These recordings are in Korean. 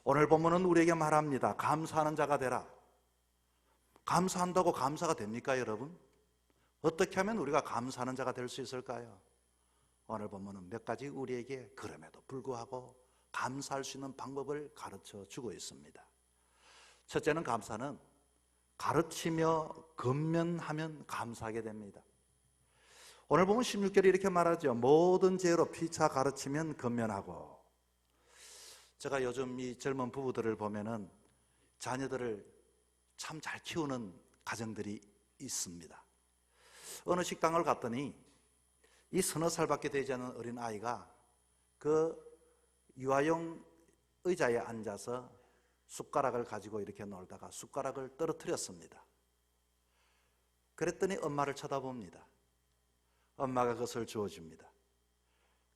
오늘 본문은 우리에게 말합니다. 감사하는 자가 되라. 감사한다고 감사가 됩니까, 여러분? 어떻게 하면 우리가 감사하는 자가 될 수 있을까요? 오늘 본문은 몇 가지 우리에게 그럼에도 불구하고 감사할 수 있는 방법을 가르쳐 주고 있습니다. 첫째는 감사는 가르치며 건면하면 감사하게 됩니다. 오늘 보면 16절에 이렇게 말하죠. 모든 죄로 피차 가르치면 건면하고. 제가 요즘 이 젊은 부부들을 보면은 자녀들을 참 잘 키우는 가정들이 있습니다. 어느 식당을 갔더니 이 서너 살밖에 되지 않은 어린 아이가 그 유아용 의자에 앉아서 숟가락을 가지고 이렇게 놀다가 숟가락을 떨어뜨렸습니다. 그랬더니 엄마를 쳐다봅니다. 엄마가 그것을 주워줍니다.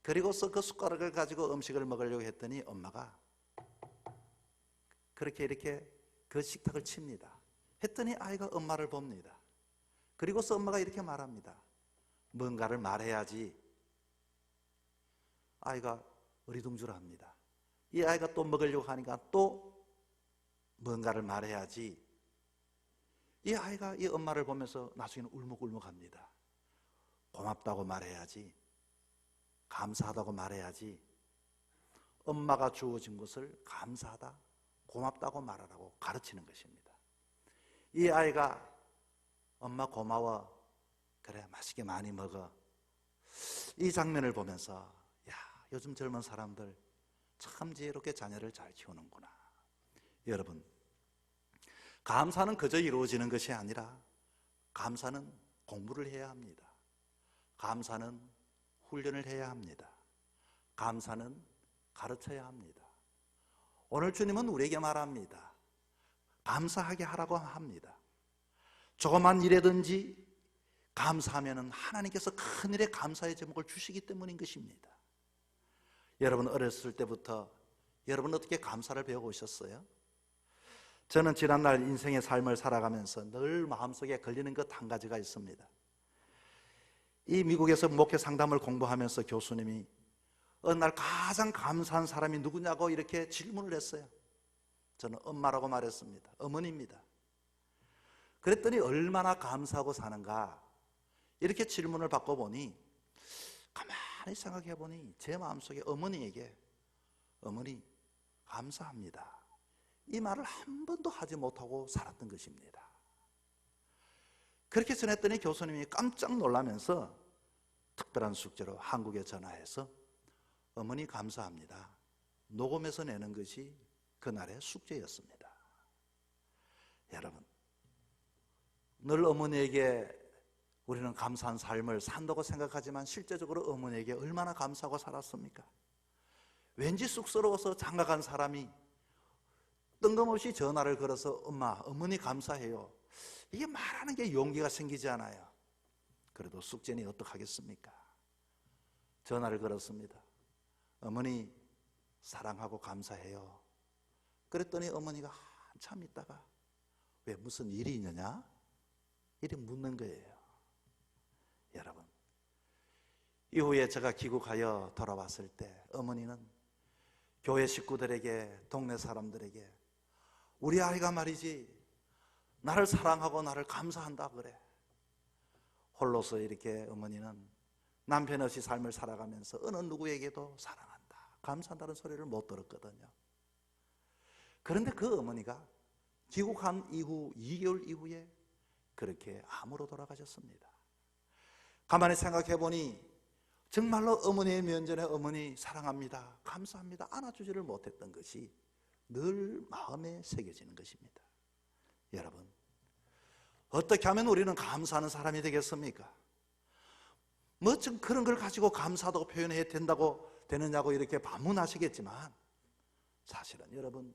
그리고서 그 숟가락을 가지고 음식을 먹으려고 했더니 엄마가 그렇게 이렇게 그 식탁을 칩니다. 했더니 아이가 엄마를 봅니다. 그리고서 엄마가 이렇게 말합니다. 뭔가를 말해야지. 아이가 어리둥절합니다. 이 아이가 또 먹으려고 하니까 또 뭔가를 말해야지. 이 아이가 이 엄마를 보면서 나중에는 울먹울먹합니다. 고맙다고 말해야지. 감사하다고 말해야지. 엄마가 주어진 것을 감사하다, 고맙다고 말하라고 가르치는 것입니다. 이 아이가 엄마 고마워, 그래 맛있게 많이 먹어. 이 장면을 보면서 야, 요즘 젊은 사람들 참 지혜롭게 자녀를 잘 키우는구나. 여러분, 감사는 그저 이루어지는 것이 아니라 감사는 공부를 해야 합니다. 감사는 훈련을 해야 합니다. 감사는 가르쳐야 합니다. 오늘 주님은 우리에게 말합니다. 감사하게 하라고 합니다. 조그만 일에든지 감사하면 하나님께서 큰일에 감사의 제목을 주시기 때문인 것입니다. 여러분 어렸을 때부터 여러분 어떻게 감사를 배워오셨어요? 저는 지난날 인생의 삶을 살아가면서 늘 마음속에 걸리는 것 한 가지가 있습니다. 이 미국에서 목회 상담을 공부하면서 교수님이 어느 날 가장 감사한 사람이 누구냐고 이렇게 질문을 했어요. 저는 엄마라고 말했습니다. 어머니입니다. 그랬더니 얼마나 감사하고 사는가 이렇게 질문을 받고 보니 가만히 생각해 보니 제 마음속에 어머니에게 어머니 감사합니다 이 말을 한 번도 하지 못하고 살았던 것입니다. 그렇게 전했더니 교수님이 깜짝 놀라면서 특별한 숙제로 한국에 전화해서 어머니 감사합니다 녹음해서 내는 것이 그날의 숙제였습니다. 여러분 늘 어머니에게 우리는 감사한 삶을 산다고 생각하지만 실제적으로 어머니에게 얼마나 감사하고 살았습니까? 왠지 쑥스러워서 장가간 사람이 뜬금없이 전화를 걸어서 엄마, 어머니 감사해요 이게 말하는 게 용기가 생기지 않아요. 그래도 숙제니 어떡하겠습니까? 전화를 걸었습니다. 어머니 사랑하고 감사해요. 그랬더니 어머니가 한참 있다가 왜 무슨 일이 있느냐? 이렇게 묻는 거예요. 여러분 이후에 제가 귀국하여 돌아왔을 때 어머니는 교회 식구들에게 동네 사람들에게 우리 아이가 말이지 나를 사랑하고 나를 감사한다 그래. 홀로서 이렇게 어머니는 남편 없이 삶을 살아가면서 어느 누구에게도 사랑한다 감사한다는 소리를 못 들었거든요. 그런데 그 어머니가 귀국한 이후 2개월 이후에 그렇게 암으로 돌아가셨습니다. 가만히 생각해 보니 정말로 어머니의 면전에 어머니 사랑합니다 감사합니다 안아주지를 못했던 것이 늘 마음에 새겨지는 것입니다. 여러분 어떻게 하면 우리는 감사하는 사람이 되겠습니까? 뭐 좀 그런 걸 가지고 감사하다고 표현해야 되느냐고 이렇게 반문하시겠지만 사실은 여러분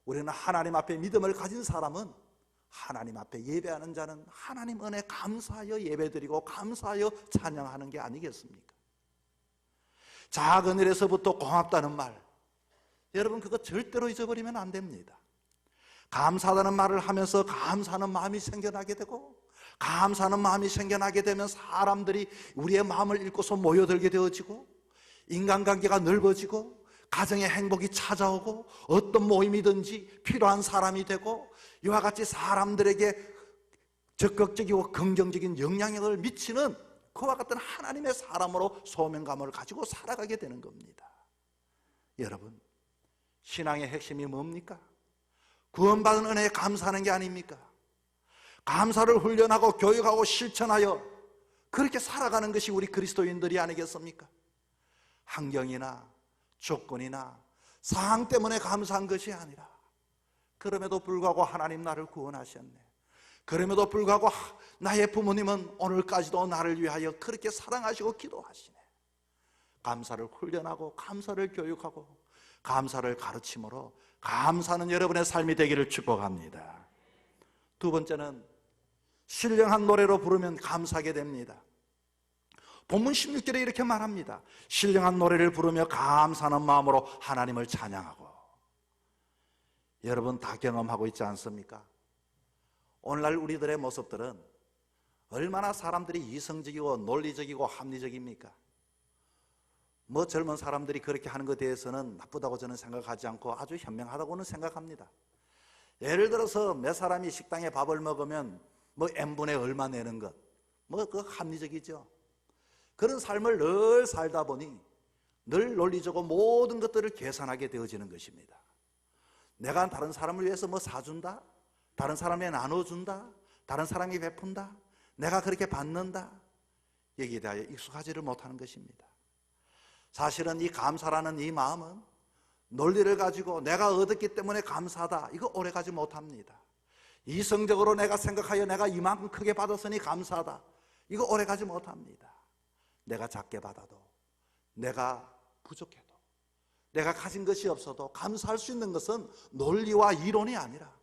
우리는 하나님 앞에 믿음을 가진 사람은 하나님 앞에 예배하는 자는 하나님 은혜 감사하여 예배드리고 감사하여 찬양하는 게 아니겠습니까? 작은 일에서부터 고맙다는 말 여러분 그거 절대로 잊어버리면 안 됩니다. 감사하다는 말을 하면서 감사하는 마음이 생겨나게 되고, 감사하는 마음이 생겨나게 되면 사람들이 우리의 마음을 읽고서 모여들게 되어지고, 인간관계가 넓어지고, 가정의 행복이 찾아오고, 어떤 모임이든지 필요한 사람이 되고, 이와 같이 사람들에게 적극적이고 긍정적인 영향력을 미치는 그와 같은 하나님의 사람으로 소명감을 가지고 살아가게 되는 겁니다. 여러분, 신앙의 핵심이 뭡니까? 구원받은 은혜에 감사하는 게 아닙니까? 감사를 훈련하고 교육하고 실천하여 그렇게 살아가는 것이 우리 그리스도인들이 아니겠습니까? 환경이나 조건이나 상황 때문에 감사한 것이 아니라, 그럼에도 불구하고 하나님 나를 구원하셨네, 그럼에도 불구하고 나의 부모님은 오늘까지도 나를 위하여 그렇게 사랑하시고 기도하시네. 감사를 훈련하고 감사를 교육하고 감사를 가르침으로 감사하는 여러분의 삶이 되기를 축복합니다. 두 번째는 신령한 노래로 부르면 감사하게 됩니다. 본문 16절에 이렇게 말합니다. 신령한 노래를 부르며 감사하는 마음으로 하나님을 찬양하고. 여러분 다 경험하고 있지 않습니까? 오늘날 우리들의 모습들은 얼마나 사람들이 이성적이고 논리적이고 합리적입니까? 뭐 젊은 사람들이 그렇게 하는 것에 대해서는 나쁘다고 저는 생각하지 않고 아주 현명하다고는 생각합니다. 예를 들어서 몇 사람이 식당에 밥을 먹으면 뭐 n분의 얼마 내는 것, 뭐 그거 합리적이죠. 그런 삶을 늘 살다 보니 늘 논리적으로 모든 것들을 계산하게 되어지는 것입니다. 내가 다른 사람을 위해서 뭐 사준다, 다른 사람에게 나눠준다, 다른 사람이 베푼다, 내가 그렇게 받는다, 여기에 대하여 익숙하지를 못하는 것입니다. 사실은 이 감사라는 이 마음은 논리를 가지고 내가 얻었기 때문에 감사하다, 이거 오래가지 못합니다. 이성적으로 내가 생각하여 내가 이만큼 크게 받았으니 감사하다, 이거 오래가지 못합니다. 내가 작게 받아도, 내가 부족해도, 내가 가진 것이 없어도 감사할 수 있는 것은 논리와 이론이 아니라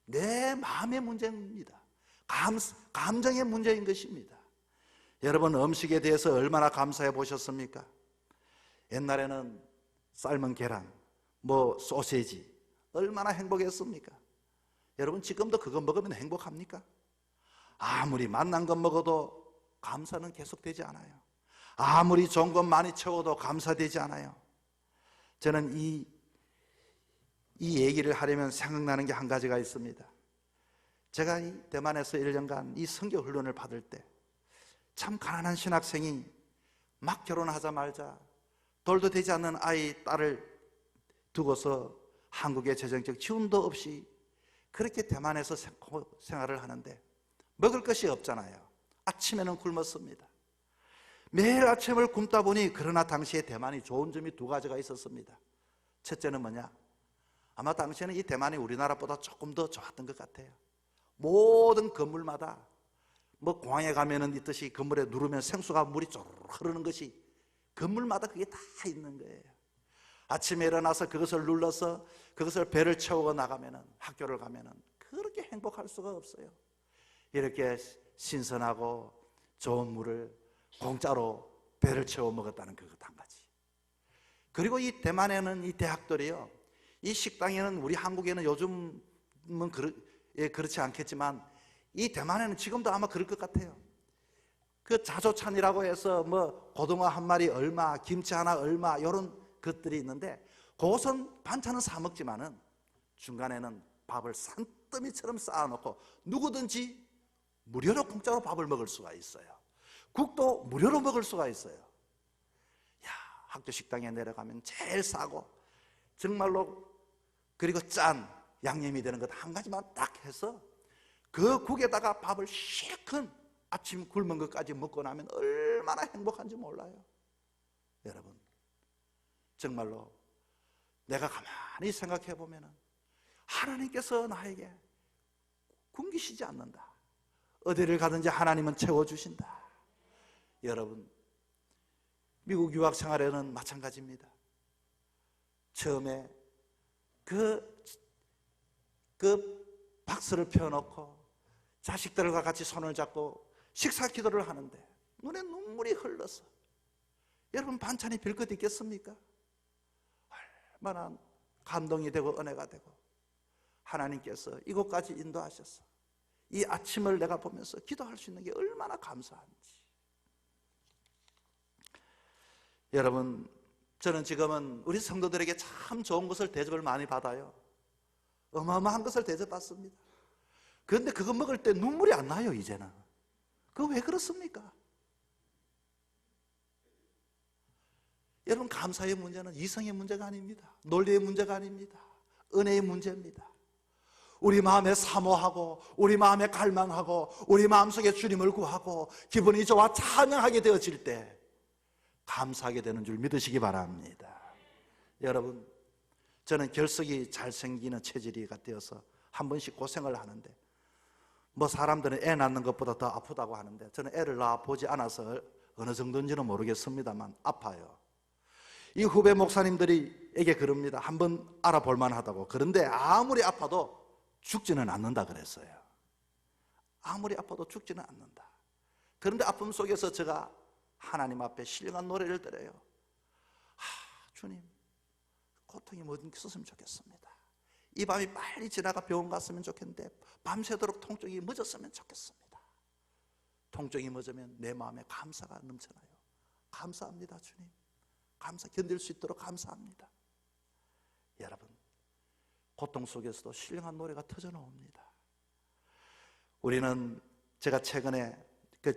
내 마음의 문제입니다. 감정의 문제인 것입니다. 여러분 음식에 대해서 얼마나 감사해 보셨습니까? 옛날에는 삶은 계란, 뭐 소세지, 얼마나 행복했습니까? 여러분 지금도 그거 먹으면 행복합니까? 아무리 맛난 것 먹어도 감사는 계속되지 않아요. 아무리 좋은 것 많이 채워도 감사되지 않아요. 저는 이 얘기를 하려면 생각나는 게 한 가지가 있습니다. 제가 이 대만에서 1년간 이 선교 훈련을 받을 때 참 가난한 신학생이 막 결혼하자마자 돌도 되지 않는 딸을 두고서 한국의 재정적 지원도 없이 그렇게 대만에서 생활을 하는데 먹을 것이 없잖아요. 아침에는 굶었습니다. 매일 아침을 굶다 보니, 그러나 당시에 대만이 좋은 점이 두 가지가 있었습니다. 첫째는 뭐냐? 아마 당시에는 이 대만이 우리나라보다 조금 더 좋았던 것 같아요. 모든 건물마다 뭐 공항에 가면은 있듯이 건물에 누르면 생수가 물이 쪼르르 흐르는 것이 건물마다 그게 다 있는 거예요. 아침에 일어나서 그것을 눌러서 그것을 배를 채우고 나가면은, 학교를 가면은 그렇게 행복할 수가 없어요. 이렇게 신선하고 좋은 물을 공짜로 배를 채워 먹었다는 그것 한 가지. 그리고 이 대만에는 이 대학들이요, 이 식당에는 우리 한국에는 요즘은 그렇지 않겠지만 이 대만에는 지금도 아마 그럴 것 같아요. 그 자조찬이라고 해서 뭐 고등어 한 마리 얼마, 김치 하나 얼마, 이런 것들이 있는데 그것은 반찬은 사 먹지만은 중간에는 밥을 산더미처럼 쌓아놓고 누구든지 무료로 공짜로 밥을 먹을 수가 있어요. 국도 무료로 먹을 수가 있어요. 야, 학교 식당에 내려가면 제일 싸고 정말로, 그리고 짠 양념이 되는 것 한 가지만 딱 해서 그 국에다가 밥을 실컷 아침 굶은 것까지 먹고 나면 얼마나 행복한지 몰라요. 여러분 정말로 내가 가만히 생각해 보면 하나님께서 나에게 굶기시지 않는다. 어디를 가든지 하나님은 채워주신다. 여러분 미국 유학 생활에는 마찬가지입니다. 처음에 그 박스를 펴놓고 자식들과 같이 손을 잡고 식사 기도를 하는데 눈에 눈물이 흘러서, 여러분 반찬이 별것 있겠습니까? 얼마나 감동이 되고 은혜가 되고 하나님께서 이곳까지 인도하셔서 이 아침을 내가 보면서 기도할 수 있는 게 얼마나 감사한지. 여러분, 저는 지금은 우리 성도들에게 참 좋은 것을 대접을 많이 받아요. 어마어마한 것을 대접받습니다. 그런데 그거 먹을 때 눈물이 안 나요, 이제는. 그거 왜 그렇습니까? 여러분, 감사의 문제는 이성의 문제가 아닙니다. 논리의 문제가 아닙니다. 은혜의 문제입니다. 우리 마음에 사모하고 우리 마음에 갈망하고 우리 마음속에 주님을 구하고 기분이 좋아 찬양하게 되어질 때 감사하게 되는 줄 믿으시기 바랍니다. 여러분, 저는 결석이 잘 생기는 체질이가 되어서 한 번씩 고생을 하는데, 뭐 사람들은 애 낳는 것보다 더 아프다고 하는데 저는 애를 낳아보지 않아서 어느 정도인지는 모르겠습니다만 아파요. 이 후배 목사님들에게 그럽니다. 한번 알아볼 만하다고. 그런데 아무리 아파도 죽지는 않는다 그랬어요. 아무리 아파도 죽지는 않는다. 그런데 아픔 속에서 제가 하나님 앞에 신령한 노래를 드려요. 주님, 고통이 뭐든 있었으면 좋겠습니다. 이 밤이 빨리 지나가 병원 갔으면 좋겠는데 밤새도록 통증이 멎었으면 좋겠습니다. 통증이 멎으면 내 마음에 감사가 넘쳐나요. 감사합니다, 주님. 감사, 견딜 수 있도록 감사합니다. 여러분, 고통 속에서도 신령한 노래가 터져 나옵니다. 우리는, 제가 최근에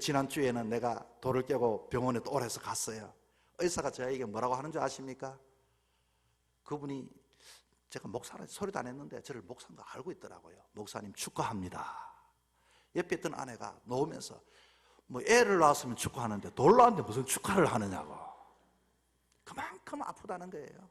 지난주에는 내가 돌을 깨고 병원에 또 오래서 갔어요. 의사가 저에게 뭐라고 하는 줄 아십니까? 그분이, 제가 목사라 소리도 안 했는데 저를 목사인 거 알고 있더라고요. 목사님 축하합니다. 옆에 있던 아내가 놓으면서 뭐 애를 낳았으면 축하하는데 돌 낳았는데 무슨 축하를 하느냐고. 그만큼 아프다는 거예요.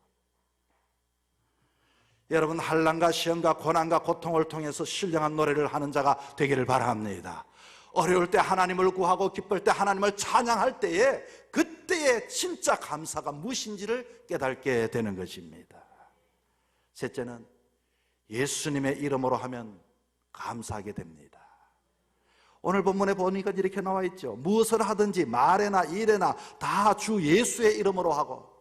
여러분, 환난과 시험과 고난과 고통을 통해서 신령한 노래를 하는 자가 되기를 바랍니다. 어려울 때 하나님을 구하고 기쁠 때 하나님을 찬양할 때에 그때의 진짜 감사가 무엇인지를 깨닫게 되는 것입니다. 셋째는 예수님의 이름으로 하면 감사하게 됩니다. 오늘 본문에 보니까 이렇게 나와 있죠. 무엇을 하든지 말에나 일에나 다 주 예수의 이름으로 하고.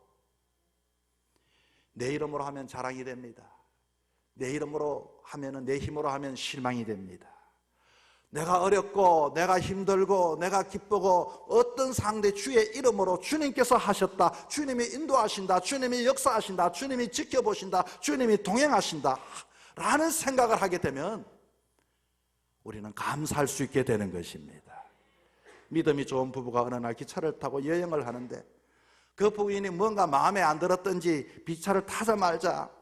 내 이름으로 하면 자랑이 됩니다. 내 이름으로 하면, 내 힘으로 하면 실망이 됩니다. 내가 어렵고 내가 힘들고 내가 기쁘고 어떤 상대 주의 이름으로 주님께서 하셨다, 주님이 인도하신다, 주님이 역사하신다, 주님이 지켜보신다, 주님이 동행하신다 라는 생각을 하게 되면 우리는 감사할 수 있게 되는 것입니다. 믿음이 좋은 부부가 어느 날 기차를 타고 여행을 하는데 그 부인이 뭔가 마음에 안 들었던지 기차를 타자마자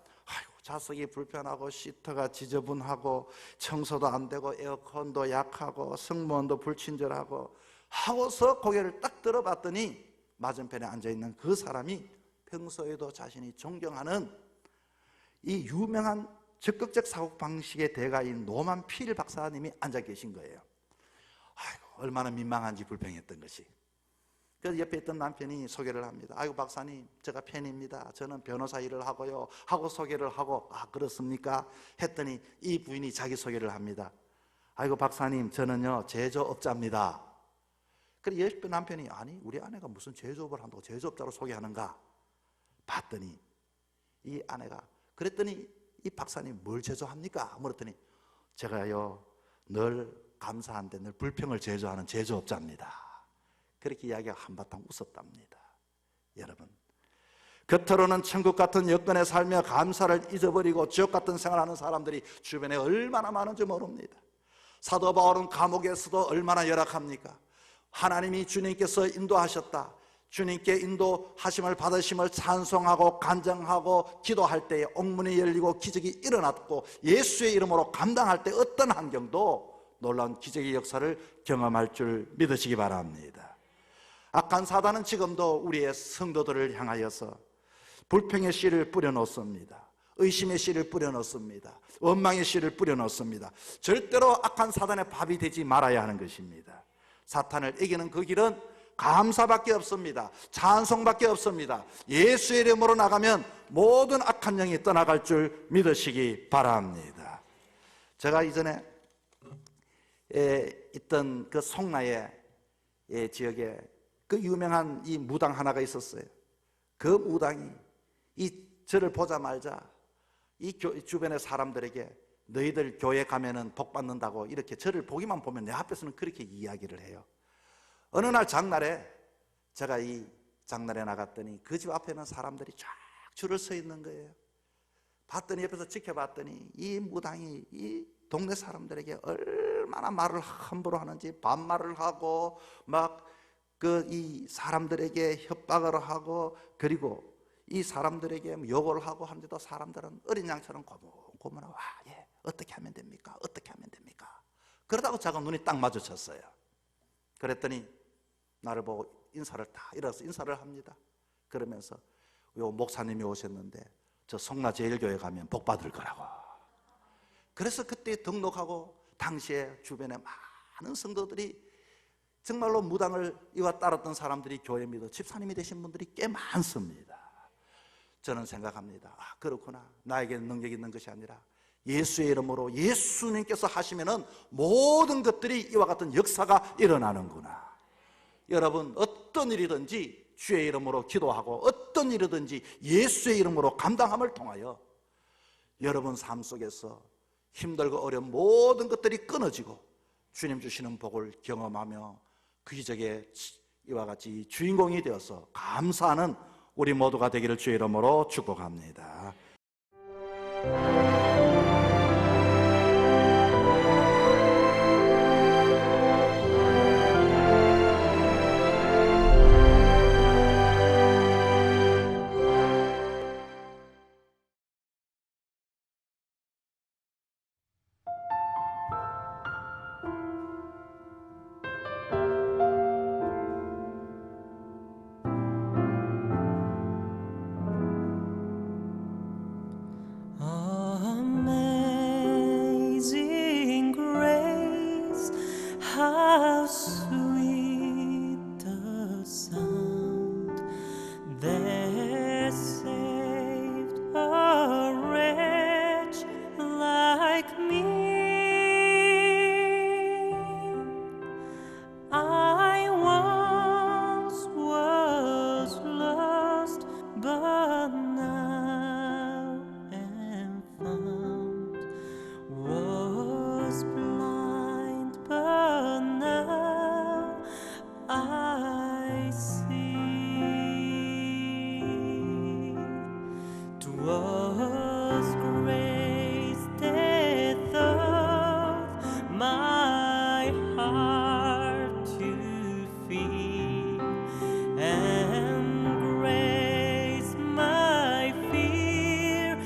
좌석이 불편하고 시트가 지저분하고 청소도 안 되고 에어컨도 약하고 승무원도 불친절하고 하고서 고개를 딱 들어봤더니 맞은편에 앉아있는 그 사람이 평소에도 자신이 존경하는 이 유명한 적극적 사고방식의 대가인 노만 필 박사님이 앉아 계신 거예요. 얼마나 민망한지 불평했던 것이. 그래서 옆에 있던 남편이 소개를 합니다. 아이고 박사님, 제가 팬입니다. 저는 변호사 일을 하고요 하고 소개를 하고, 그렇습니까? 했더니 이 부인이 자기 소개를 합니다. 아이고 박사님, 저는요 제조업자입니다. 그래서 옆에 남편이, 아니 우리 아내가 무슨 제조업을 한다고 제조업자로 소개하는가 봤더니 이 아내가, 그랬더니 이 박사님 뭘 제조합니까? 물었더니 제가요 늘 감사한데 늘 불평을 제조하는 제조업자입니다. 그렇게 이야기가 한바탕 웃었답니다. 여러분, 겉으로는 천국 같은 여건에 살며 감사를 잊어버리고 지옥 같은 생활하는 사람들이 주변에 얼마나 많은지 모릅니다. 사도 바울은 감옥에서도 얼마나 열악합니까? 하나님이 주님께서 인도하셨다, 주님께 인도하심을 받으심을 찬송하고 간증하고 기도할 때에 옥문이 열리고 기적이 일어났고 예수의 이름으로 감당할 때 어떤 환경도 놀라운 기적의 역사를 경험할 줄 믿으시기 바랍니다. 악한 사단은 지금도 우리의 성도들을 향하여서 불평의 씨를 뿌려놓습니다. 의심의 씨를 뿌려놓습니다. 원망의 씨를 뿌려놓습니다. 절대로 악한 사단의 밥이 되지 말아야 하는 것입니다. 사탄을 이기는 그 길은 감사밖에 없습니다. 찬송밖에 없습니다. 예수의 이름으로 나가면 모든 악한 영이 떠나갈 줄 믿으시기 바랍니다. 제가 이전에 있던 그 송라의 지역에 그 유명한 이 무당 하나가 있었어요. 그 무당이 저를 보자마자 이 주변의 사람들에게 너희들 교회 가면은 복 받는다고 이렇게 저를 보기만 보면 내 앞에서는 그렇게 이야기를 해요. 어느 날 장날에 제가 이 장날에 나갔더니 그 집 앞에는 사람들이 쫙 줄을 서 있는 거예요. 봤더니 옆에서 지켜봤더니 이 무당이 이 동네 사람들에게 얼마나 말을 함부로 하는지, 반말을 하고 막 이 사람들에게 협박을 하고, 그리고 이 사람들에게 욕을 하고 하는데도 사람들은 어린 양처럼 고문고문하고 예, 어떻게 하면 됩니까? 어떻게 하면 됩니까? 그러다가 제가 눈이 딱 마주쳤어요. 그랬더니 나를 보고 인사를 다 일어서 인사를 합니다. 그러면서 요 목사님이 오셨는데 저 송라제일교회 가면 복 받을 거라고. 그래서 그때 등록하고 당시에 주변에 많은 성도들이 정말로 무당을 이와 따랐던 사람들이 교회 믿어 집사님이 되신 분들이 꽤 많습니다. 저는 생각합니다. 그렇구나. 나에게는 능력이 있는 것이 아니라 예수의 이름으로 예수님께서 하시면은 모든 것들이 이와 같은 역사가 일어나는구나. 여러분, 어떤 일이든지 주의 이름으로 기도하고 어떤 일이든지 예수의 이름으로 감당함을 통하여 여러분 삶 속에서 힘들고 어려운 모든 것들이 끊어지고 주님 주시는 복을 경험하며 그 기적의 이와 같이 주인공이 되어서 감사하는 우리 모두가 되기를 주의 이름으로 축복합니다. Amazing grace, how sweet the sound that saved a wretch like me. I once was lost, but now am found. Was blind, but now I see. 'Twas grace that taught my heart to fear, and grace my fear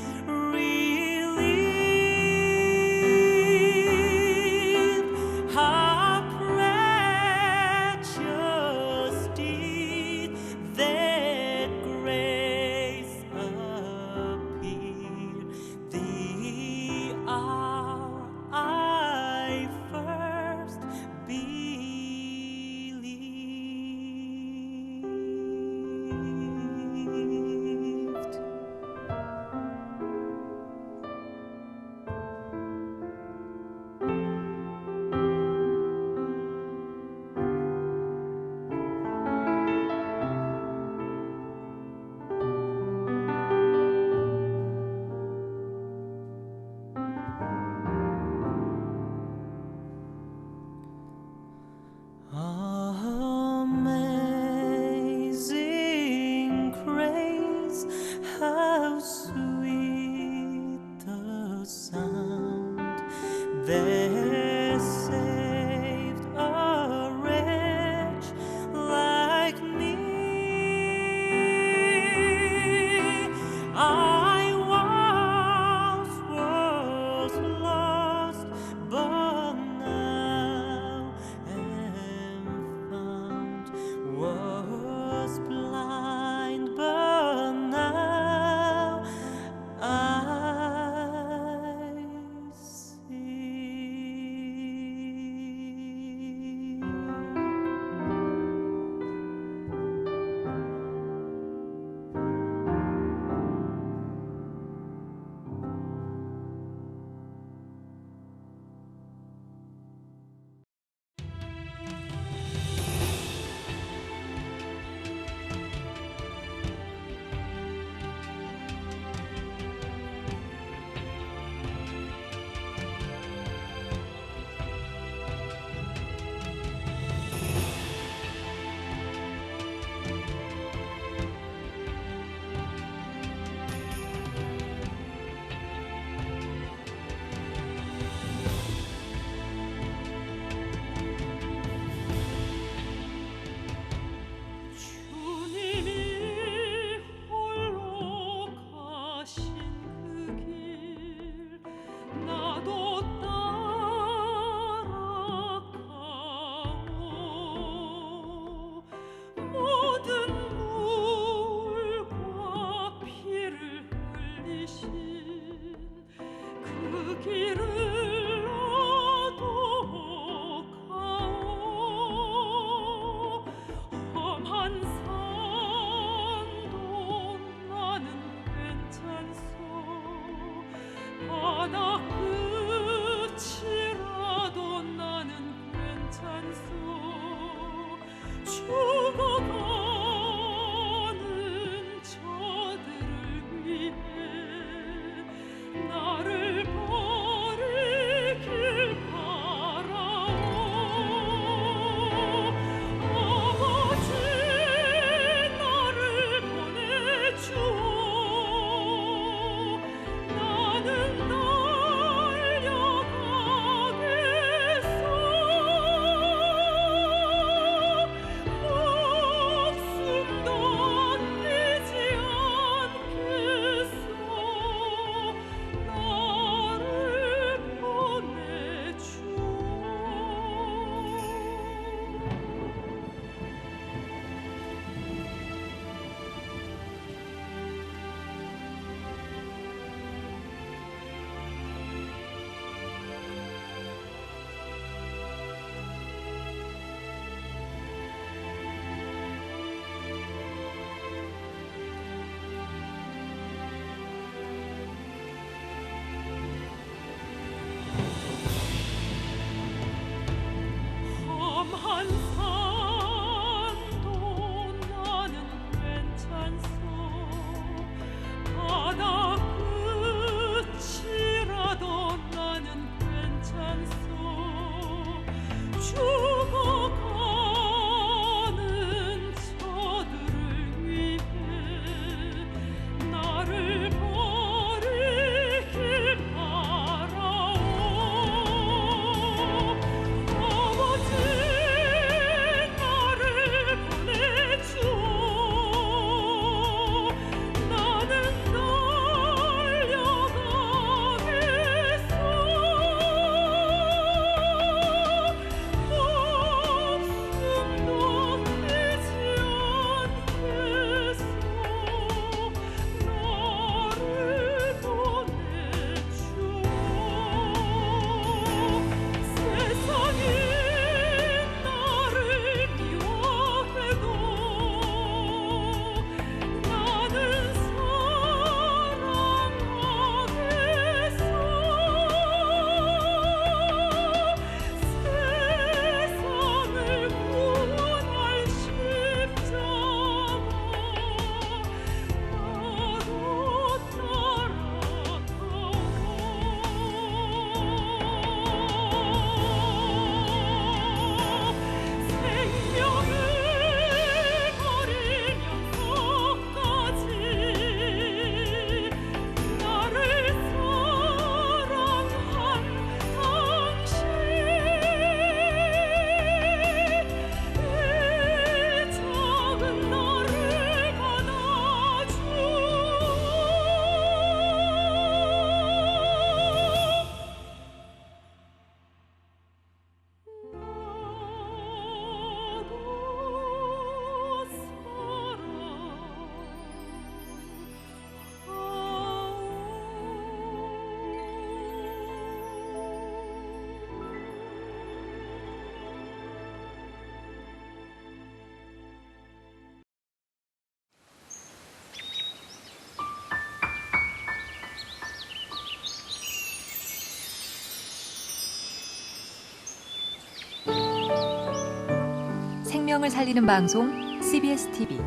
relieved. How precious did that grace appear, the hour I first believed. Amazing grace, how sweet the sound that saved a wretch like me. I once was lost, but now am found. Was blind, but now I see. 되신 그 길을 나도 가오. 험한 산도 나는 괜찮소. 바다 끝이라도 나는 괜찮소. 죽어가는 저들을 위해 나를 버리길 바라오. 아버지 나를 보내주오. 나는 달려가겠소. 목숨도 아끼지 않겠소. 나를 보내주오. 험한 산도 나는 괜찮소. 바다 끝이라도 나는 괜찮소. 죽어가는 저들을 위해 나를 버리길 바라오. 아버지 나를 보내주오. 나는 달려가겠소. 목숨도 아끼지 않겠소. 나를 보내주오. 세상이 나를 미워해도 나는 사랑하겠소. 세상을 구원할 십자가 나도 따라가오. 생명을 버리면서까지 나를 사랑한 당신, 이 작은 나를 받아주오. 나도 생명을 살리는 방송 CBS TV